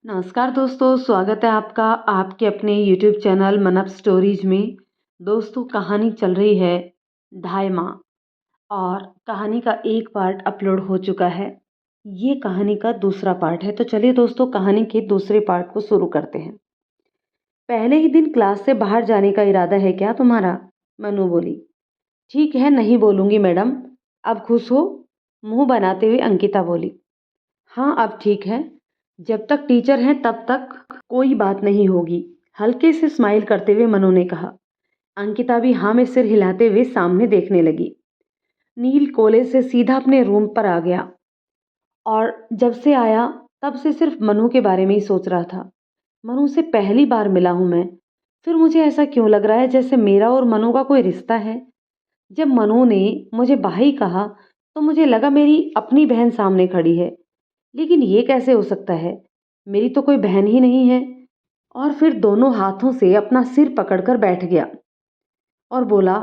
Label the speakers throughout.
Speaker 1: नमस्कार दोस्तों, स्वागत है आपका आपके अपने यूट्यूब चैनल मनप स्टोरीज में। दोस्तों, कहानी चल रही है ढाई माह और कहानी का एक पार्ट अपलोड हो चुका है। ये कहानी का दूसरा पार्ट है, तो चलिए दोस्तों कहानी के दूसरे पार्ट को शुरू करते हैं। पहले ही दिन क्लास से बाहर जाने का इरादा है क्या तुम्हारा? मनु बोली। ठीक है, नहीं बोलूंगी मैडम। अब खुश हो? मुंह बनाते हुए अंकिता बोली। हाँ, अब ठीक है। जब तक टीचर हैं तब तक कोई बात नहीं होगी, हल्के से स्माइल करते हुए मनु ने कहा। अंकिता भी हाँ में सिर हिलाते हुए सामने देखने लगी। नील कॉलेज से सीधा अपने रूम पर आ गया और जब से आया तब से सिर्फ मनु के बारे में ही सोच रहा था। मनु से पहली बार मिला हूं मैं, फिर मुझे ऐसा क्यों लग रहा है जैसे मेरा और मनु का कोई रिश्ता है। जब मनु ने मुझे भाई कहा तो मुझे लगा मेरी अपनी बहन सामने खड़ी है, लेकिन ये कैसे हो सकता है? मेरी तो कोई बहन ही नहीं है। और फिर दोनों हाथों से अपना सिर पकड़कर बैठ गया और बोला,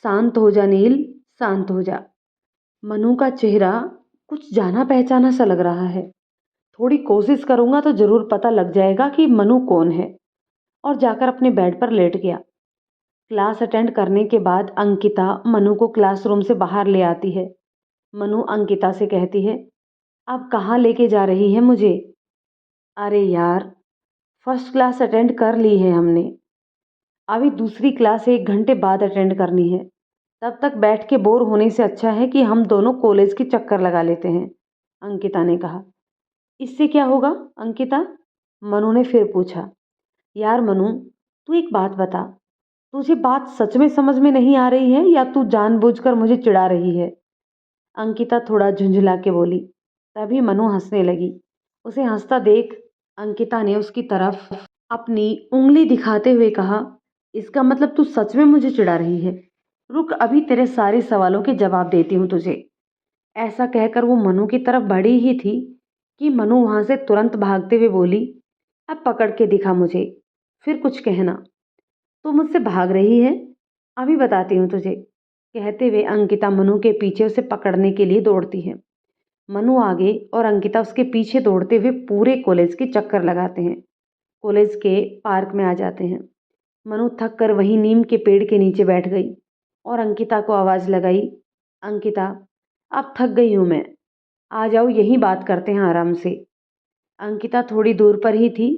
Speaker 1: शांत हो जा नील, शांत हो जा। मनु का चेहरा कुछ जाना पहचाना सा लग रहा है। थोड़ी कोशिश करूंगा तो जरूर पता लग जाएगा कि मनु कौन है। और जाकर अपने बेड पर लेट गया। क्लास अटेंड करने के बाद अंकिता मनु को क्लासरूम से बाहर ले आती है। मनु अंकिता से कहती है, अब कहाँ लेके जा रही है मुझे? अरे यार, फर्स्ट क्लास अटेंड कर ली है हमने, अभी दूसरी क्लास 1 घंटे बाद अटेंड करनी है। तब तक बैठ के बोर होने से अच्छा है कि हम दोनों कॉलेज के चक्कर लगा लेते हैं, अंकिता ने कहा। इससे क्या होगा अंकिता? मनु ने फिर पूछा। यार मनु, तू एक बात बता, तुझे बात सच में समझ में नहीं आ रही है या तू जानबूझकर मुझे चिढ़ा रही है? अंकिता थोड़ा झुंझला के बोली। तभी मनु हंसने लगी। उसे हंसता देख अंकिता ने उसकी तरफ अपनी उंगली दिखाते हुए कहा, इसका मतलब तू सच में मुझे चिढ़ा रही है? रुक, अभी तेरे सारे सवालों के जवाब देती हूँ तुझे। ऐसा कहकर वो मनु की तरफ बढ़ी ही थी कि मनु वहां से तुरंत भागते हुए बोली, अब पकड़ के दिखा मुझे, फिर कुछ कहना। तू मुझसे भाग रही है? अभी बताती हूँ तुझे, कहते हुए अंकिता मनु के पीछे उसे पकड़ने के लिए दौड़ती है। मनु आगे और अंकिता उसके पीछे दौड़ते हुए पूरे कॉलेज के चक्कर लगाते हैं। कॉलेज के पार्क में आ जाते हैं। मनु थक कर वहीं नीम के पेड़ के नीचे बैठ गई और अंकिता को आवाज लगाई, अंकिता, अब थक गई हूं मैं, आ जाओ यहीं बात करते हैं आराम से। अंकिता थोड़ी दूर पर ही थी।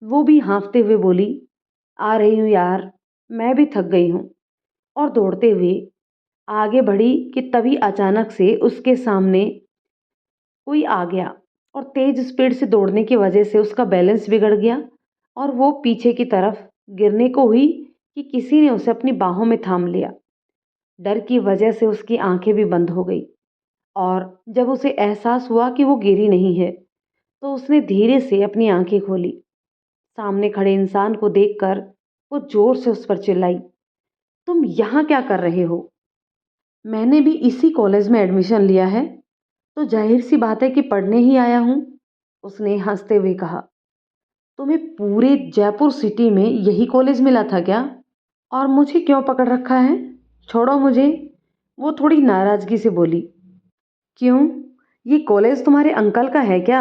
Speaker 1: वो भी हाँफते हुए बोली, आ रही हूँ यार, मैं भी थक गई हूँ। और दौड़ते हुए आगे बढ़ी कि तभी अचानक से उसके सामने कोई आ गया और तेज स्पीड से दौड़ने की वजह से उसका बैलेंस बिगड़ गया और वो पीछे की तरफ गिरने को हुई कि किसी ने उसे अपनी बाहों में थाम लिया। डर की वजह से उसकी आंखें भी बंद हो गई और जब उसे एहसास हुआ कि वो गिरी नहीं है तो उसने धीरे से अपनी आंखें खोली। सामने खड़े इंसान को देखकर वो जोर से उस पर चिल्लाई, तुम यहाँ क्या कर रहे हो? मैंने भी इसी कॉलेज में एडमिशन लिया है, तो जाहिर सी बात है कि पढ़ने ही आया हूँ, उसने हंसते हुए कहा। तुम्हें पूरे जयपुर सिटी में यही कॉलेज मिला था क्या? और मुझे क्यों पकड़ रखा है? छोड़ो मुझे, वो थोड़ी नाराजगी से बोली। क्यों, ये कॉलेज तुम्हारे अंकल का है क्या,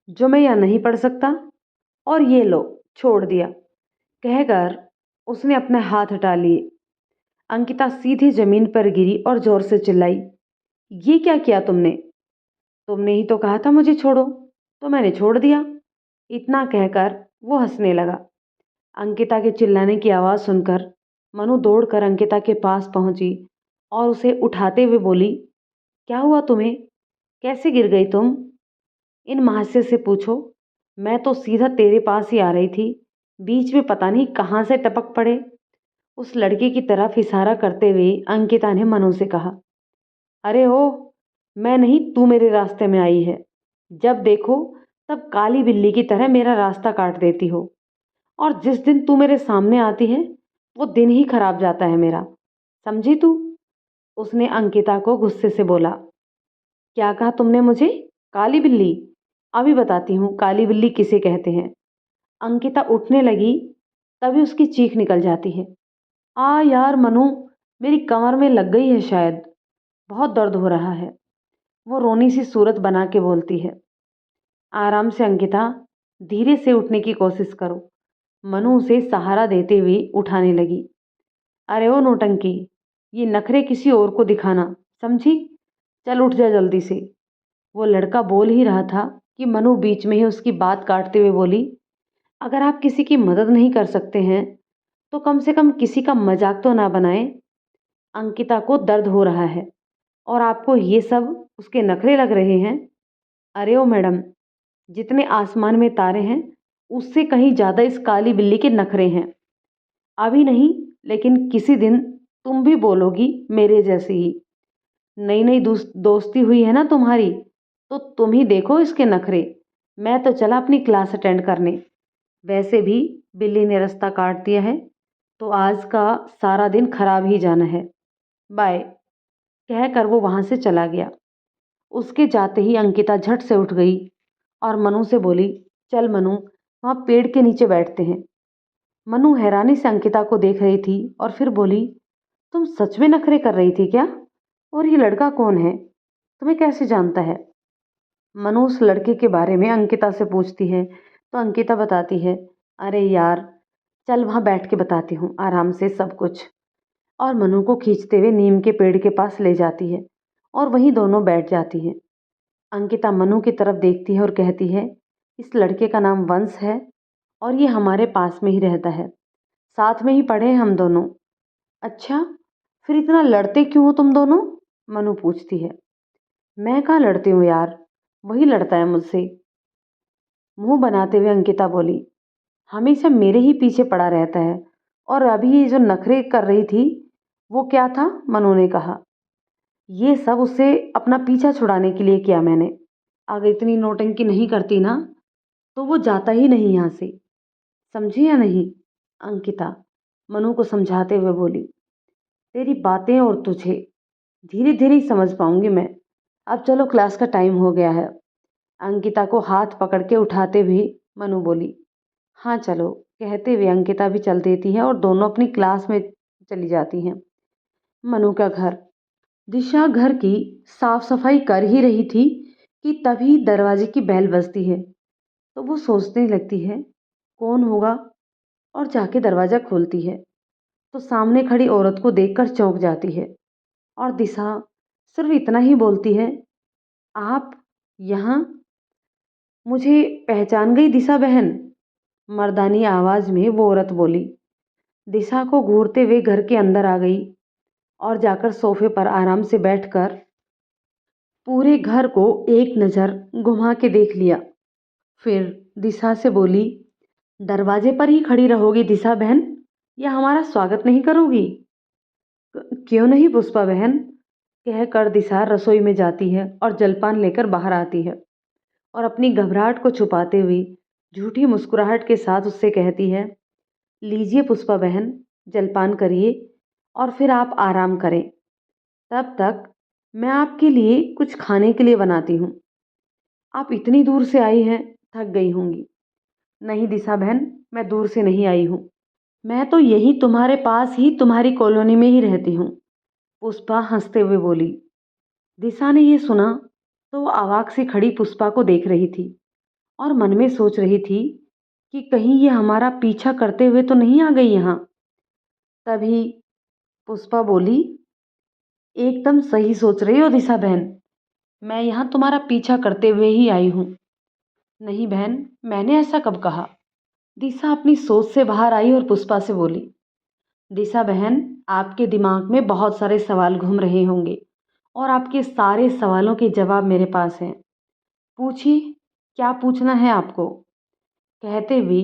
Speaker 1: जो मैं यहाँ नहीं पढ़ सकता? और ये लो, छोड़ दिया, कहकर उसने अपने हाथ हटा लिए। अंकिता सीधी जमीन पर गिरी और जोर से चिल्लाई, ये क्या किया तुमने? तुमने ही तो कहा था मुझे छोड़ो, तो मैंने छोड़ दिया, इतना कहकर वो हंसने लगा। अंकिता के चिल्लाने की आवाज़ सुनकर मनु दौड़कर अंकिता के पास पहुंची और उसे उठाते हुए बोली, क्या हुआ तुम्हें, कैसे गिर गई तुम? इन महाशय से पूछो, मैं तो सीधा तेरे पास ही आ रही थी, बीच में पता नहीं कहाँ से टपक पड़े। उस लड़के की तरफ इशारा करते हुए अंकिता ने मनु से कहा, अरे ओ, मैं नहीं, तू मेरे रास्ते में आई है, जब देखो तब काली बिल्ली की तरह मेरा रास्ता काट देती हो, और जिस दिन तू मेरे सामने आती है वो दिन ही खराब जाता है मेरा, समझी तू? उसने अंकिता को गुस्से से बोला। क्या कहा तुमने मुझे? काली बिल्ली? अभी बताती हूँ काली बिल्ली किसे कहते हैं। अंकिता उठने लगी तभी उसकी चीख निकल जाती है, आ यार मनु, मेरी कमर में लग गई है शायद, बहुत दर्द हो रहा है। वो रोनी सी सूरत बना के बोलती है। आराम से अंकिता, धीरे से उठने की कोशिश करो। मनु उसे सहारा देते हुए उठाने लगी। अरे ओ नौटंकी, ये नखरे किसी और को दिखाना, समझी? चल उठ जा जल्दी से। वो लड़का बोल ही रहा था कि मनु बीच में ही उसकी बात काटते हुए बोली, अगर आप किसी की मदद नहीं कर सकते हैं तो कम से कम किसी का मजाक तो ना बनाएं। अंकिता को दर्द हो रहा है और आपको ये सब उसके नखरे लग रहे हैं। अरे ओ मैडम, जितने आसमान में तारे हैं उससे कहीं ज्यादा इस काली बिल्ली के नखरे हैं। अभी नहीं, लेकिन किसी दिन तुम भी बोलोगी मेरे जैसी ही। नई नई दोस्ती हुई है ना तुम्हारी, तो तुम ही देखो इसके नखरे। मैं तो चला अपनी क्लास अटेंड करने। वैसे भी बिल्ली ने रास्ता काट दिया है तो आज का सारा दिन खराब ही जाना है। बाय। कहकर वो वहां से चला गया। उसके जाते ही अंकिता झट से उठ गई और मनु से बोली, चल मनु, वहां पेड़ के नीचे बैठते हैं। मनु हैरानी से अंकिता को देख रही थी और फिर बोली, तुम सच में नखरे कर रही थी क्या? और ये लड़का कौन है? तुम्हें कैसे जानता है? मनु उस लड़के के बारे में अंकिता से पूछती है तो अंकिता बताती है, अरे यार, चल वहां बैठ के बताती हूँ आराम से सब कुछ। और मनु को खींचते हुए नीम के पेड़ के पास ले जाती है और वहीं दोनों बैठ जाती हैं। अंकिता मनु की तरफ देखती है और कहती है, इस लड़के का नाम वंश है और ये हमारे पास में ही रहता है। साथ में ही पढ़े हैं हम दोनों। अच्छा, फिर इतना लड़ते क्यों हो तुम दोनों? मनु पूछती है। मैं कहाँ लड़ती हूँ यार, वही लड़ता है मुझसे। मुंह बनाते हुए अंकिता बोली, हमेशा मेरे ही पीछे पड़ा रहता है। और अभी ये जो नखरे कर रही थी वो क्या था? मनु ने कहा, ये सब उससे अपना पीछा छुड़ाने के लिए किया मैंने। अगर इतनी नौटंकी नहीं करती ना तो वो जाता ही नहीं यहाँ से, समझी या नहीं? अंकिता मनु को समझाते हुए बोली, तेरी बातें और तुझे धीरे धीरे ही समझ पाऊंगी मैं। अब चलो, क्लास का टाइम हो गया है। अंकिता को हाथ पकड़ के उठाते हुए मनु बोली, हाँ चलो। कहते हुए अंकिता भी चल देती है और दोनों अपनी क्लास में चली जाती हैं। मनु का घर। दिशा घर की साफ सफाई कर ही रही थी कि तभी दरवाजे की बेल बजती है। तो वो सोचने लगती है, कौन होगा? और जाके दरवाजा खोलती है तो सामने खड़ी औरत को देखकर चौंक जाती है। और दिशा सिर्फ इतना ही बोलती है, आप यहाँ? मुझे पहचान गई दिशा बहन? मर्दानी आवाज में वो औरत बोली। दिशा को घूरते हुए घर के अंदर आ गई और जाकर सोफे पर आराम से बैठकर पूरे घर को एक नज़र घुमा के देख लिया। फिर दिशा से बोली, दरवाजे पर ही खड़ी रहोगी दिशा बहन, या हमारा स्वागत नहीं करोगी? क्यों नहीं पुष्पा बहन? कहकर दिशा रसोई में जाती है और जलपान लेकर बाहर आती है और अपनी घबराहट को छुपाते हुए झूठी मुस्कुराहट के साथ उससे कहती है, लीजिए पुष्पा बहन, जलपान करिए और फिर आप आराम करें। तब तक मैं आपके लिए कुछ खाने के लिए बनाती हूँ। आप इतनी दूर से आई हैं, थक गई होंगी। नहीं दिशा बहन, मैं दूर से नहीं आई हूँ। मैं तो यही तुम्हारे पास ही तुम्हारी कॉलोनी में ही रहती हूँ। पुष्पा हंसते हुए बोली। दिशा ने ये सुना तो वो अवाक सी खड़ी पुष्पा को देख रही थी और मन में सोच रही थी कि कहीं ये हमारा पीछा करते हुए तो नहीं आ गई यहाँ। तभी पुष्पा बोली, एकदम सही सोच रही हो दिशा बहन, मैं यहाँ तुम्हारा पीछा करते हुए ही आई हूँ। नहीं बहन, मैंने ऐसा कब कहा? दिशा अपनी सोच से बाहर आई और पुष्पा से बोली, दिशा बहन, आपके दिमाग में बहुत सारे सवाल घूम रहे होंगे और आपके सारे सवालों के जवाब मेरे पास हैं। पूछिए, क्या पूछना है आपको? कहते हुए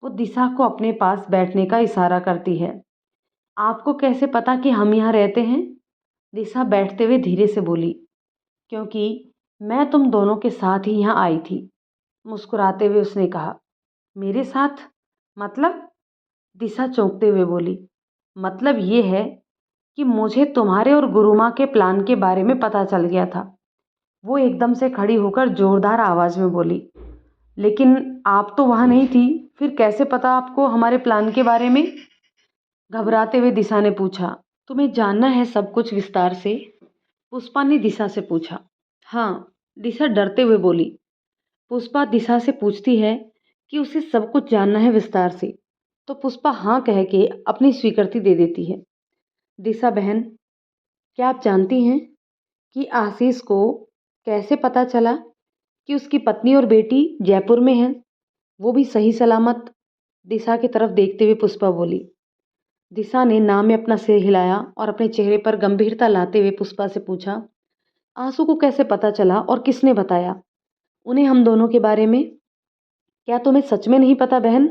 Speaker 1: वो दिशा को अपने पास बैठने का इशारा करती है। आपको कैसे पता कि हम यहाँ रहते हैं? दिशा बैठते हुए धीरे से बोली, क्योंकि मैं तुम दोनों के साथ ही यहाँ आई थी। मुस्कुराते हुए उसने कहा, मेरे साथ? मतलब? दिशा चौंकते हुए बोली, मतलब ये है कि मुझे तुम्हारे और गुरुमा के प्लान के बारे में पता चल गया था। वो एकदम से खड़ी होकर जोरदार आवाज में बोली, लेकिन आप तो वहां नहीं थी, फिर कैसे पता आपको हमारे प्लान के बारे में? घबराते हुए दिशा ने पूछा, तुम्हें जानना है सब कुछ विस्तार से? पुष्पा ने दिशा से पूछा। हाँ, दिशा डरते हुए बोली। पुष्पा दिशा से पूछती है कि उसे सब कुछ जानना है विस्तार से, तो पुष्पा हाँ कह के अपनी स्वीकृति दे देती है। दिशा बहन, क्या आप जानती हैं कि आशीष को कैसे पता चला कि उसकी पत्नी और बेटी जयपुर में हैं, वो भी सही सलामत? दिशा की तरफ देखते हुए पुष्पा बोली। दिशा ने ना में अपना सिर हिलाया और अपने चेहरे पर गंभीरता लाते हुए पुष्पा से पूछा, आंसू को कैसे पता चला और किसने बताया उन्हें हम दोनों के बारे में? क्या तुम्हें सच में नहीं पता बहन?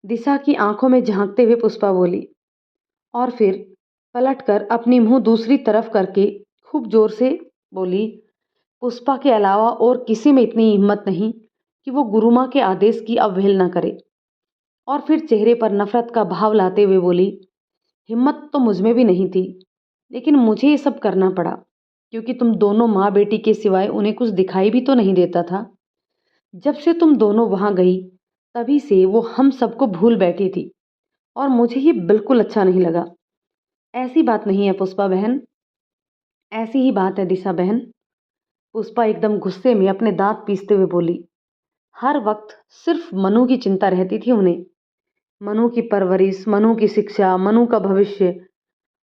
Speaker 1: दिशा की आंखों में झांकते हुए पुष्पा बोली और फिर पलटकर अपनी मुंह दूसरी तरफ करके खूब जोर से बोली, पुष्पा के अलावा और किसी में इतनी हिम्मत नहीं कि वो गुरु माँ के आदेश की अवहेलना करे। और फिर चेहरे पर नफरत का भाव लाते हुए बोली, हिम्मत तो मुझ में भी नहीं थी, लेकिन मुझे ये सब करना पड़ा क्योंकि तुम दोनों माँ बेटी के सिवाय उन्हें कुछ दिखाई भी तो नहीं देता था। जब से तुम दोनों वहां गई तभी से वो हम सबको भूल बैठी थी और मुझे ये बिल्कुल अच्छा नहीं लगा। ऐसी बात नहीं है पुष्पा बहन, ऐसी ही बात है दिशा बहन। पुष्पा एकदम गुस्से में अपने दांत पीसते हुए बोली। हर वक्त सिर्फ मनु की चिंता रहती थी उन्हें। मनु की परवरिश, मनु की शिक्षा, मनु का भविष्य,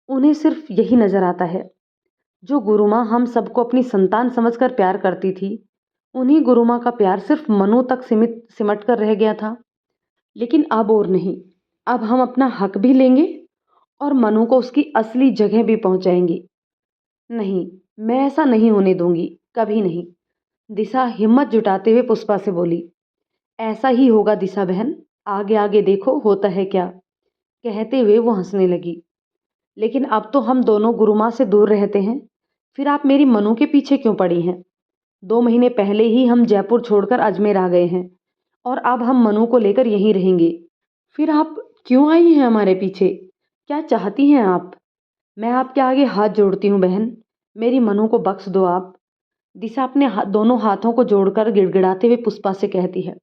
Speaker 1: उन्हें सिर्फ यही नजर आता है। जो गुरु माँ हम सबको अपनी संतान समझकर प्यार करती थी, उन्हीं गुरु माँ का प्यार सिर्फ मनु तक सिमट कर रह गया था। लेकिन अब और नहीं, अब हम अपना हक भी लेंगे और मनु को उसकी असली जगह भी पहुंचाएंगे। नहीं, मैं ऐसा नहीं होने दूंगी, कभी नहीं। दिशा हिम्मत जुटाते हुए पुष्पा से बोली। ऐसा ही होगा दिशा बहन, आगे आगे देखो होता है क्या। कहते हुए वो हंसने लगी। लेकिन अब तो हम दोनों गुरु माँ से दूर रहते हैं, फिर आप मेरी मनु के पीछे क्यों पड़ी हैं? 2 महीने पहले ही हम जयपुर छोड़कर अजमेर आ गए हैं और अब हम मनु को लेकर यहीं रहेंगे। फिर आप क्यों आई हैं हमारे पीछे? क्या चाहती हैं आप? मैं आपके आगे हाथ जोड़ती हूँ बहन, मेरी मनु को बख्श दो आप। दिशा अपने दोनों हाथों को जोड़कर गिड़गिड़ाते हुए पुष्पा से कहती है।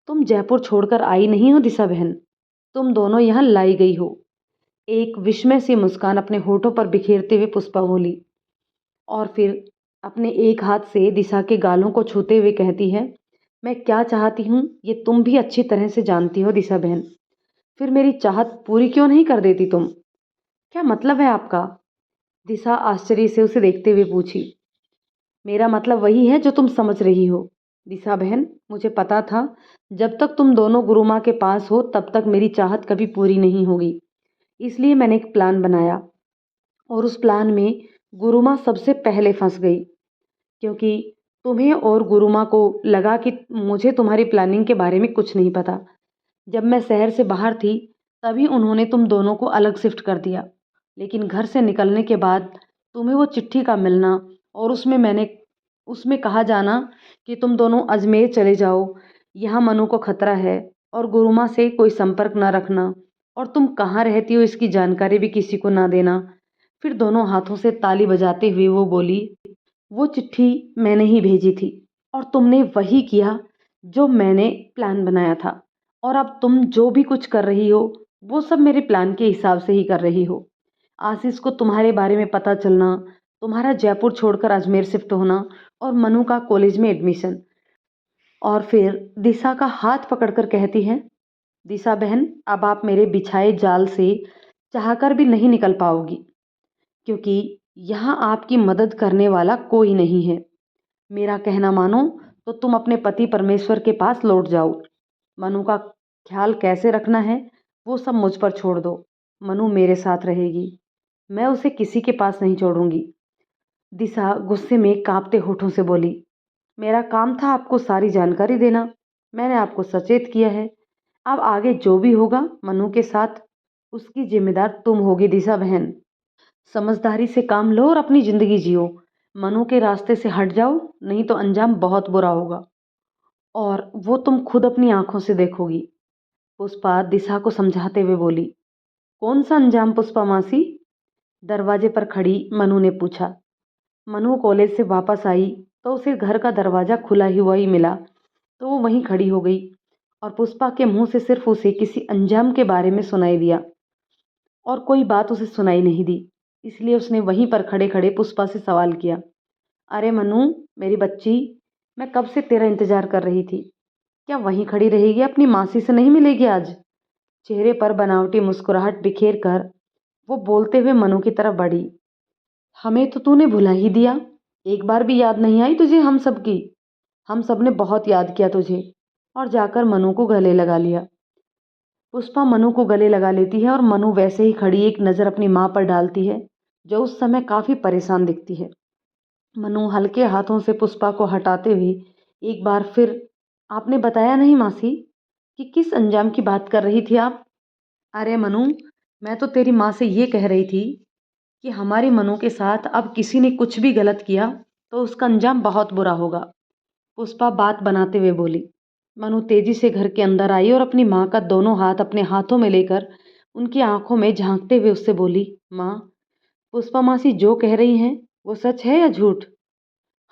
Speaker 1: तुम जयपुर छोड़कर आई नहीं हो दिशा बहन, तुम दोनों यहाँ लाई गई हो। एक विस्मय सी मुस्कान अपने होठों पर बिखेरते हुए पुष्पा बोली और फिर अपने एक हाथ से दिशा के गालों को छूते हुए कहती है, मैं क्या चाहती हूँ ये तुम भी अच्छी तरह से जानती हो दिशा बहन। फिर मेरी चाहत पूरी क्यों नहीं कर देती तुम? क्या मतलब है आपका? दिशा आश्चर्य से उसे देखते हुए पूछी। मेरा मतलब वही है जो तुम समझ रही हो दिशा बहन। मुझे पता था जब तक तुम दोनों गुरु माँ के पास हो तब तक मेरी चाहत कभी पूरी नहीं होगी। इसलिए मैंने एक प्लान बनाया और उस प्लान में गुरु माँ सबसे पहले फंस गई, क्योंकि तुम्हें और गुरु माँ को लगा कि मुझे तुम्हारी प्लानिंग के बारे में कुछ नहीं पता। जब मैं शहर से बाहर थी तभी उन्होंने तुम दोनों को अलग शिफ्ट कर दिया, लेकिन घर से निकलने के बाद तुम्हें वो चिट्ठी का मिलना और उसमें कहा जाना कि तुम दोनों अजमेर चले जाओ, यहाँ मनु को खतरा है और गुरु माँ से कोई संपर्क ना रखना और तुम कहाँ रहती हो इसकी जानकारी भी किसी को ना देना। फिर दोनों हाथों से ताली बजाते हुए वो बोली, वो चिट्ठी मैंने ही भेजी थी और तुमने वही किया जो मैंने प्लान बनाया था। और अब तुम जो भी कुछ कर रही हो वो सब मेरे प्लान के हिसाब से ही कर रही हो। आशीष को तुम्हारे बारे में पता चलना, तुम्हारा जयपुर छोड़कर अजमेर शिफ्ट होना और मनु का कॉलेज में एडमिशन। और फिर दिशा का हाथ पकड़कर कहती है, दिशा बहन अब आप मेरे बिछाए जाल से चाहकर भी नहीं निकल पाओगी, क्योंकि यहाँ आपकी मदद करने वाला कोई नहीं है। मेरा कहना मानो तो तुम अपने पति परमेश्वर के पास लौट जाओ। मनु का ख्याल कैसे रखना है वो सब मुझ पर छोड़ दो। मनु मेरे साथ रहेगी, मैं उसे किसी के पास नहीं छोड़ूंगी। दिशा गुस्से में कांपते होठों से बोली, मेरा काम था आपको सारी जानकारी देना, मैंने आपको सचेत किया है। अब आगे जो भी होगा मनु के साथ उसकी जिम्मेदार तुम होगी दिशा बहन। समझदारी से काम लो और अपनी जिंदगी जियो। मनु के रास्ते से हट जाओ, नहीं तो अंजाम बहुत बुरा होगा और वो तुम खुद अपनी आंखों से देखोगी। पुष्पा दिशा को समझाते हुए बोली। कौन सा अंजाम पुष्पा मासी? दरवाजे पर खड़ी मनु ने पूछा। मनु कॉलेज से वापस आई तो उसे घर का दरवाजा खुला हुआ ही मिला, तो वो वहीं खड़ी हो गई और पुष्पा के मुंह से सिर्फ उसे किसी अंजाम के बारे में सुनाई दिया और कोई बात उसे सुनाई नहीं दी। इसलिए उसने वहीं पर खड़े खड़े पुष्पा से सवाल किया, अरे मनु मेरी बच्ची, मैं कब से तेरा इंतजार कर रही थी। क्या वहीं खड़ी रहेगी, अपनी मासी से नहीं मिलेगी आज? चेहरे पर बनावटी मुस्कुराहट बिखेर कर वो बोलते हुए मनु की तरफ बढ़ी। हमें तो तूने भुला ही दिया, एक बार भी याद नहीं आई तुझे हम सबकी? हम सब ने बहुत याद किया तुझे। और जाकर मनु को गले लगा लिया। पुष्पा मनु को गले लगा लेती है और मनु वैसे ही खड़ी एक नज़र अपनी माँ पर डालती है, जो उस समय काफ़ी परेशान दिखती है। मनु हल्के हाथों से पुष्पा को हटाते हुए एक बार फिर, आपने बताया नहीं मासी कि किस अंजाम की बात कर रही थी आप? अरे मनु, मैं तो तेरी माँ से ये कह रही थी कि हमारी मनु के साथ अब किसी ने कुछ भी गलत किया तो उसका अंजाम बहुत बुरा होगा। पुष्पा बात बनाते हुए बोली। मनु तेजी से घर के अंदर आई और अपनी माँ का दोनों हाथ अपने हाथों में लेकर उनकी आंखों में झांकते हुए उससे बोली, माँ, पुष्पा मासी जो कह रही हैं वो सच है या झूठ?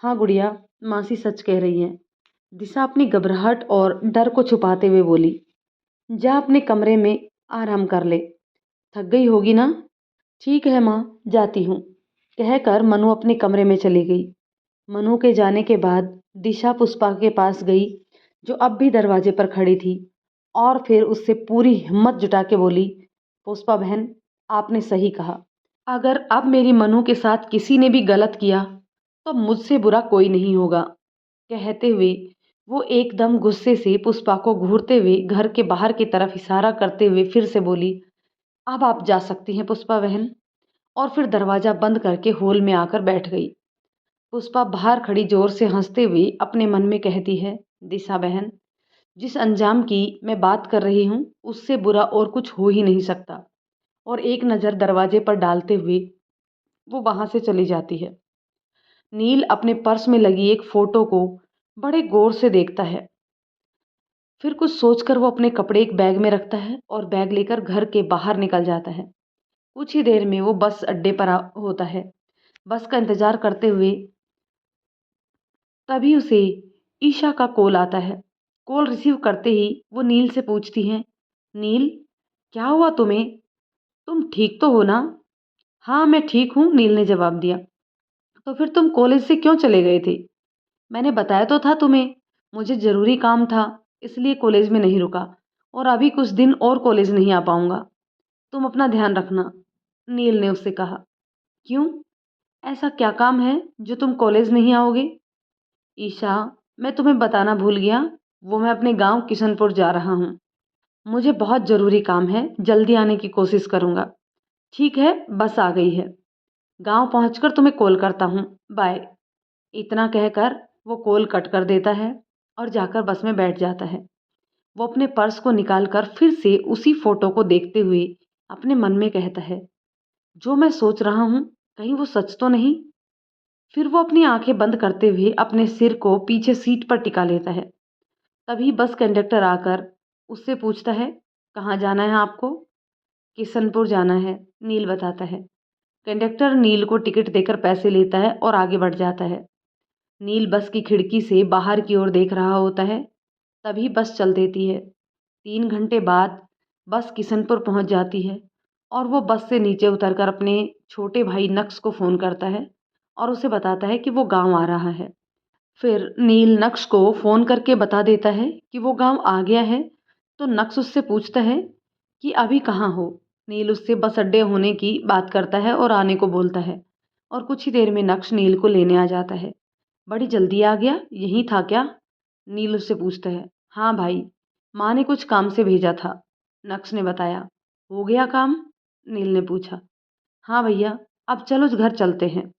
Speaker 1: हाँ गुड़िया, मासी सच कह रही हैं। दिशा अपनी घबराहट और डर को छुपाते हुए बोली। जा अपने कमरे में आराम कर ले, थक गई होगी ना? ठीक है माँ, जाती हूँ, कहकर मनु अपने कमरे में चली गई। मनु के जाने के बाद दिशा पुष्पा के पास गई, जो अब भी दरवाजे पर खड़ी थी, और फिर उससे पूरी हिम्मत जुटा के बोली, पुष्पा बहन, आपने सही कहा। अगर अब मेरी मनु के साथ किसी ने भी गलत किया तो मुझसे बुरा कोई नहीं होगा। कहते हुए वो एकदम गुस्से से पुष्पा को घूरते हुए घर के बाहर की तरफ इशारा करते हुए फिर से बोली, अब आप जा सकती हैं पुष्पा बहन। और फिर दरवाजा बंद करके हॉल में आकर बैठ गई। पुष्पा बाहर खड़ी जोर से हंसते हुए अपने मन में कहती है, दिशा बहन, जिस अंजाम की मैं बात कर रही हूँ उससे बुरा और कुछ हो ही नहीं सकता। और एक नज़र दरवाजे पर डालते हुए वो वहां से चली जाती है। नील अपने पर्स में लगी एक फोटो को बड़े गौर से देखता है। फिर कुछ सोचकर वो अपने कपड़े एक बैग में रखता है और बैग लेकर घर के बाहर निकल जाता है। कुछ ही देर में वो बस अड्डे पर होता है। बस का इंतजार करते हुए तभी उसे ईशा का कॉल आता है। कॉल रिसीव करते ही वो नील से पूछती है, नील, क्या हुआ तुम्हें? तुम ठीक तो हो ना? हाँ मैं ठीक हूँ, नील ने जवाब दिया। तो फिर तुम कॉलेज से क्यों चले गए थे? मैंने बताया तो था तुम्हें, मुझे ज़रूरी काम था, इसलिए कॉलेज में नहीं रुका, और अभी कुछ दिन और कॉलेज नहीं आ पाऊंगा। तुम अपना ध्यान रखना, नील ने उससे कहा। क्यों? ऐसा क्या काम है जो तुम कॉलेज नहीं आओगे? ईशा, मैं तुम्हें बताना भूल गया, वो मैं अपने गांव किशनपुर जा रहा हूँ। मुझे बहुत ज़रूरी काम है, जल्दी आने की कोशिश करूँगा। ठीक है, बस आ गई है, गांव पहुंचकर तुम्हें कॉल करता हूँ, बाय। इतना कहकर वो कॉल कट कर देता है और जाकर बस में बैठ जाता है। वो अपने पर्स को निकालकर फिर से उसी फोटो को देखते हुए अपने मन में कहता है, जो मैं सोच रहा हूँ कहीं वो सच तो नहीं? फिर वो अपनी आंखें बंद करते हुए अपने सिर को पीछे सीट पर टिका लेता है। तभी बस कंडक्टर आकर उससे पूछता है, कहाँ जाना है आपको? किशनपुर जाना है, नील बताता है। कंडक्टर नील को टिकट देकर पैसे लेता है और आगे बढ़ जाता है। नील बस की खिड़की से बाहर की ओर देख रहा होता है। तभी बस चल देती है। 3 घंटे बाद बस किशनपुर पहुंच जाती है और वो बस से नीचे उतरकर अपने छोटे भाई नक्श को फ़ोन करता है और उसे बताता है कि वो गांव आ रहा है। फिर नील नक्श को फ़ोन करके बता देता है कि वो गांव आ गया है। तो नक्श उससे पूछता है कि अभी कहाँ हो? नील उससे बस अड्डे होने की बात करता है और आने को बोलता है। और कुछ ही देर में नक्श नील को लेने आ जाता है। बड़ी जल्दी आ गया, यहीं था क्या? नील उससे पूछता है। हाँ भाई, माँ ने कुछ काम से भेजा था, नक्श ने बताया। हो गया काम? नील ने पूछा। हाँ भैया, अब चलो घर चलते हैं,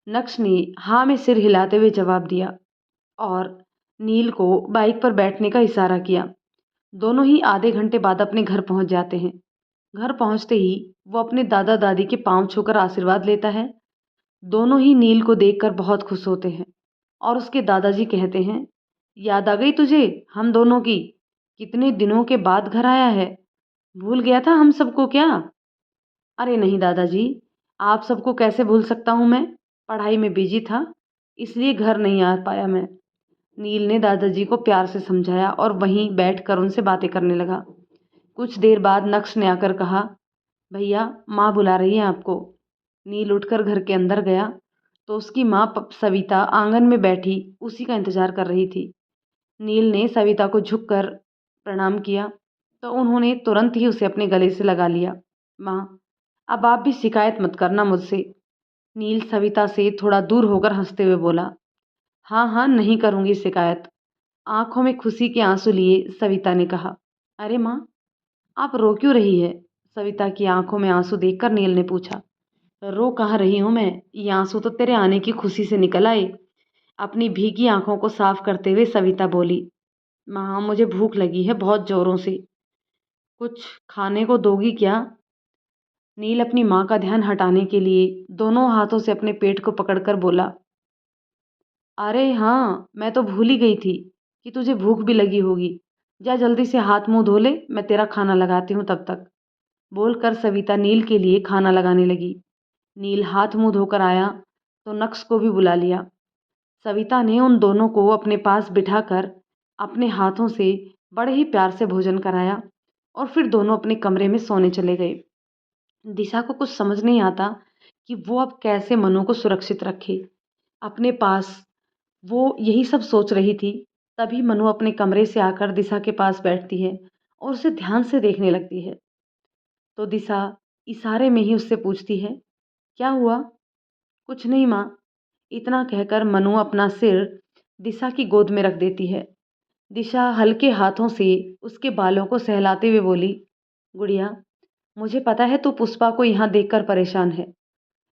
Speaker 1: नक्श ने हाँ में सिर हिलाते हुए जवाब दिया और नील को बाइक पर बैठने का इशारा किया। दोनों ही आधे घंटे बाद अपने घर पहुंच जाते हैं। घर पहुंचते ही वो अपने दादा दादी के पांव छूकर आशीर्वाद लेता है। दोनों ही नील को देखकर बहुत खुश होते हैं और उसके दादाजी कहते हैं, याद आ गई तुझे हम दोनों की? कितने दिनों के बाद घर आया है, भूल गया था हम सबको क्या? अरे नहीं दादाजी, आप सबको कैसे भूल सकता हूँ मैं, पढ़ाई में बिजी था, इसलिए घर नहीं आ पाया मैं। नील ने दादाजी को प्यार से समझाया और वहीं बैठकर उनसे बातें करने लगा। कुछ देर बाद नक्श ने आकर कहा, भैया माँ बुला रही है आपको। नील उठकर घर के अंदर गया तो उसकी माँ सविता आंगन में बैठी उसी का इंतजार कर रही थी। नील ने सविता को झुककर प्रणाम किया तो उन्होंने तुरंत ही उसे अपने गले से लगा लिया। माँ, अब आप भी शिकायत मत करना मुझसे। नील सविता से थोड़ा दूर होकर हंसते हुए बोला। हाँ हाँ, नहीं करूँगी शिकायत। आंखों में खुशी के आंसू लिए सविता ने कहा। अरे माँ, आप रो क्यों रही है? सविता की आंखों में आंसू देखकर नील ने पूछा। रो कहाँ रही हूँ मैं, ये आंसू तो तेरे आने की खुशी से निकल आए। अपनी भीगी आंखों को साफ करते हुए सविता बोली। माँ, मुझे भूख लगी है बहुत जोरों से, कुछ खाने को दोगी क्या? नील अपनी माँ का ध्यान हटाने के लिए दोनों हाथों से अपने पेट को पकड़कर बोला। अरे हाँ, मैं तो भूल ही गई थी कि तुझे भूख भी लगी होगी। जा जल्दी से हाथ मुंह धो ले, मैं तेरा खाना लगाती हूँ तब तक। बोलकर सविता नील के लिए खाना लगाने लगी। नील हाथ मुंह धोकर आया तो नक्श को भी बुला लिया। सविता ने उन दोनों को अपने पास बिठाकर अपने हाथों से बड़े ही प्यार से भोजन कराया और फिर दोनों अपने कमरे में सोने चले गए। दिशा को कुछ समझ नहीं आता कि वो अब कैसे मनु को सुरक्षित रखे अपने पास। वो यही सब सोच रही थी, तभी मनु अपने कमरे से आकर दिशा के पास बैठती है और उसे ध्यान से देखने लगती है। तो दिशा इशारे में ही उससे पूछती है, क्या हुआ? कुछ नहीं माँ। इतना कहकर मनु अपना सिर दिशा की गोद में रख देती है। दिशा हल्के हाथों से उसके बालों को सहलाते हुए बोली, गुड़िया, मुझे पता है तू पुष्पा को यहाँ देखकर परेशान है,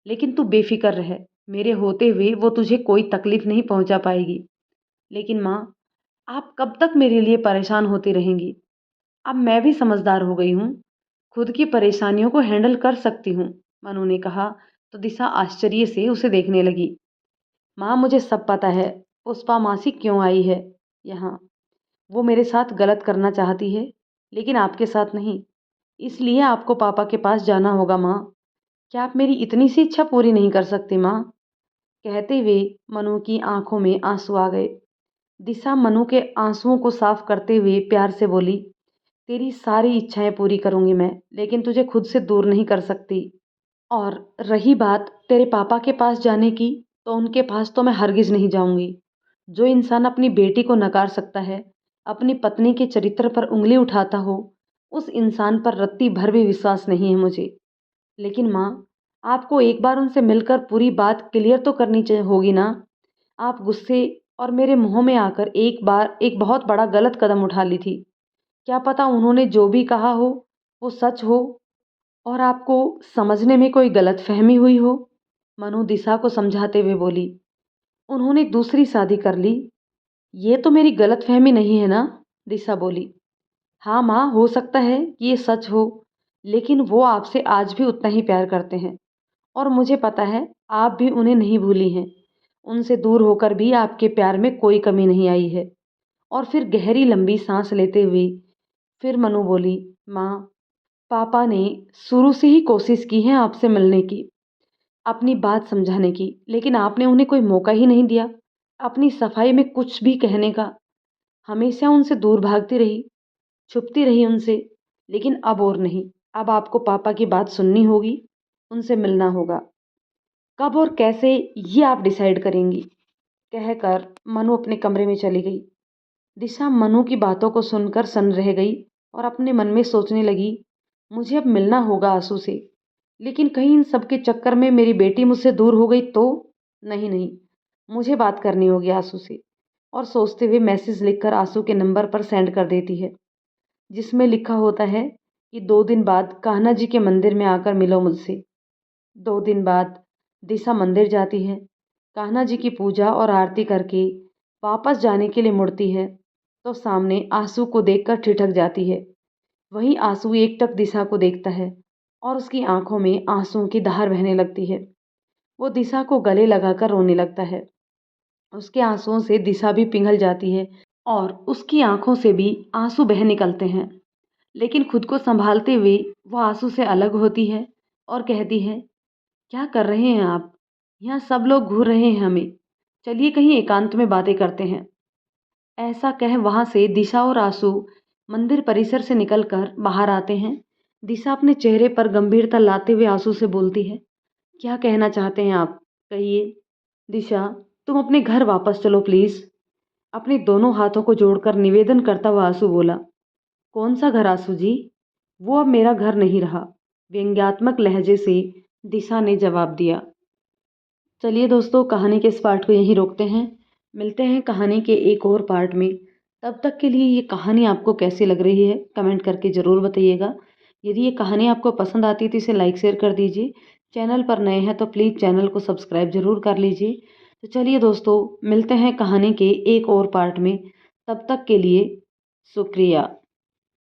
Speaker 1: लेकिन तू बेफिक्र रह। मेरे होते हुए वो तुझे कोई तकलीफ नहीं पहुँचा पाएगी। लेकिन माँ, आप कब तक मेरे लिए परेशान होती रहेंगी? अब मैं भी समझदार हो गई हूँ, खुद की परेशानियों को हैंडल कर सकती हूँ, मनु ने कहा। तो दिशा आश्चर्य से उसे देखने लगी। माँ, मुझे सब पता है पुष्पा मासी क्यों आई है यहाँ। वो मेरे साथ गलत करना चाहती है, लेकिन आपके साथ नहीं। इसलिए आपको पापा के पास जाना होगा माँ। क्या आप मेरी इतनी सी इच्छा पूरी नहीं कर सकती माँ? कहते हुए मनु की आंखों में आंसू आ गए। दिशा मनु के आंसुओं को साफ करते हुए प्यार से बोली, तेरी सारी इच्छाएं पूरी करूंगी मैं, लेकिन तुझे खुद से दूर नहीं कर सकती। और रही बात तेरे पापा के पास जाने की, तो उनके पास तो मैं हरगिज नहीं जाऊंगी। जो इंसान अपनी बेटी को नकार सकता है, अपनी पत्नी के चरित्र पर उंगली उठाता हो, उस इंसान पर रत्ती भर भी विश्वास नहीं है मुझे। लेकिन माँ, आपको एक बार उनसे मिलकर पूरी बात क्लियर तो करनी चाहिए होगी ना। आप गुस्से और मेरे मुंह में आकर एक बार एक बहुत बड़ा गलत कदम उठा ली थी। क्या पता उन्होंने जो भी कहा हो वो सच हो और आपको समझने में कोई गलतफहमी हुई हो। मनु दिशा को समझाते हुए बोली, उन्होंने दूसरी शादी कर ली, ये तो मेरी गलतफहमी नहीं है ना? दिशा बोली, हाँ माँ, हो सकता है कि ये सच हो, लेकिन वो आपसे आज भी उतना ही प्यार करते हैं और मुझे पता है आप भी उन्हें नहीं भूली हैं। उनसे दूर होकर भी आपके प्यार में कोई कमी नहीं आई है। और फिर गहरी लंबी सांस लेते हुए फिर मनु बोली, माँ, पापा ने शुरू से ही कोशिश की है आपसे मिलने की, अपनी बात समझाने की, लेकिन आपने उन्हें कोई मौका ही नहीं दिया अपनी सफाई में कुछ भी कहने का। हमेशा उनसे दूर भागती रही, छुपती रही उनसे। लेकिन अब और नहीं, अब आपको पापा की बात सुननी होगी, उनसे मिलना होगा। कब और कैसे ये आप डिसाइड करेंगी। कहकर मनु अपने कमरे में चली गई। दिशा मनु की बातों को सुनकर सन्न रह गई और अपने मन में सोचने लगी, मुझे अब मिलना होगा आंसू से, लेकिन कहीं इन सब के चक्कर में मेरी बेटी मुझसे दूर हो गई तो। नहीं नहीं, मुझे बात करनी होगी आंसू से। और सोचते हुए मैसेज लिखकर आंसू के नंबर पर सेंड कर देती है, जिसमें लिखा होता है कि 2 दिन बाद कान्हा जी के मंदिर में आकर मिलो मुझसे। 2 दिन बाद दिशा मंदिर जाती है। कान्हा जी की पूजा और आरती करके वापस जाने के लिए मुड़ती है तो सामने आंसू को देखकर ठिठक जाती है। वहीं आंसू एकटक दिशा को देखता है और उसकी आंखों में आंसुओं की धार बहने लगती है। वो दिशा को गले लगाकर रोने लगता है। उसके आंसुओं से दिशा भी पिघल जाती है और उसकी आंखों से भी आंसू बह निकलते हैं। लेकिन खुद को संभालते हुए वो आंसू से अलग होती है और कहती है, क्या कर रहे हैं आप? यहाँ सब लोग घूर रहे हैं हमें, चलिए कहीं एकांत में बातें करते हैं। ऐसा कह वहां से दिशा और आंसू मंदिर परिसर से निकलकर बाहर आते हैं। दिशा अपने चेहरे पर गंभीरता लाते हुए आंसू से बोलती है, क्या कहना चाहते हैं आप? कहिए। दिशा, तुम अपने घर वापस चलो प्लीज। अपने दोनों हाथों को जोड़कर निवेदन करता हुआ आंसू बोला, कौन सा घर आंसू जी? वो अब मेरा घर नहीं रहा, व्यंग्यात्मक लहजे से दिशा ने जवाब दिया। चलिए दोस्तों, कहानी के इस पार्ट को यहीं रोकते हैं। मिलते हैं कहानी के एक और पार्ट में। तब तक के लिए ये कहानी आपको कैसी लग रही है कमेंट करके ज़रूर बताइएगा। यदि ये कहानी आपको पसंद आती है तो इसे लाइक शेयर कर दीजिए। चैनल पर नए हैं तो प्लीज़ चैनल को सब्सक्राइब ज़रूर कर लीजिए। तो चलिए दोस्तों, मिलते हैं कहानी के एक और पार्ट में। तब तक के लिए शुक्रिया।